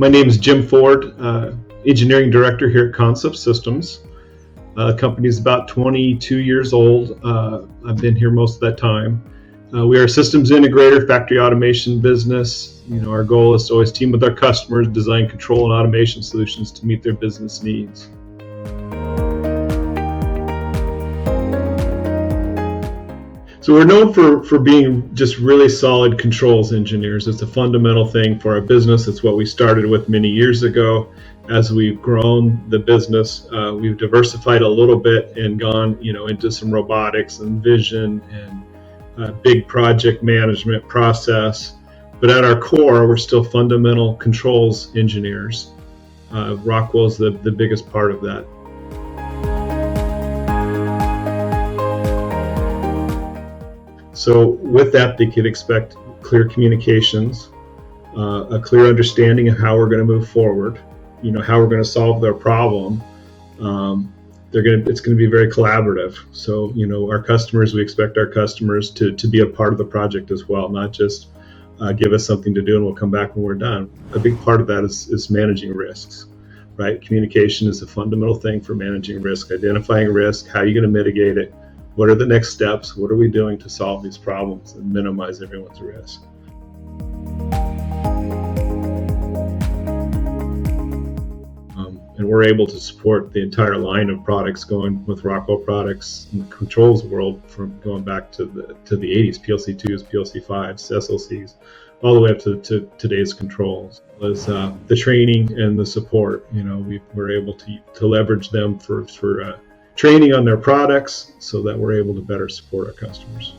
My name is Jim Ford, Engineering Director here at Concept Systems. The company is about 22 years old. I've been here most of that time. We are a systems integrator, factory automation business. Our goal is to always team with our customers, design control and automation solutions to meet their business needs. So we're known for being just really solid controls engineers. It's a fundamental thing for our business. It's what we started with many years ago. As we've grown the business, we've diversified a little bit and gone, into some robotics and vision and big project management process. But at our core, we're still fundamental controls engineers. Rockwell is the biggest part of that. So with that, they could expect clear communications, a clear understanding of how we're going to move forward, how we're going to solve their problem. It's going to be very collaborative. So, our customers, we expect our customers to be a part of the project as well, not just give us something to do and we'll come back when we're done. A big part of that is managing risks, right? Communication is a fundamental thing for managing risk, identifying risk, how are you going to mitigate it? What are the next steps? What are we doing to solve these problems and minimize everyone's risk? And we're able to support the entire line of products going with Rockwell products in the controls world from going back to the 80s, PLC2s, PLC5s, SLCs, all the way up to today's controls. Was the training and the support. We're able to leverage them for training on their products so that we're able to better support our customers.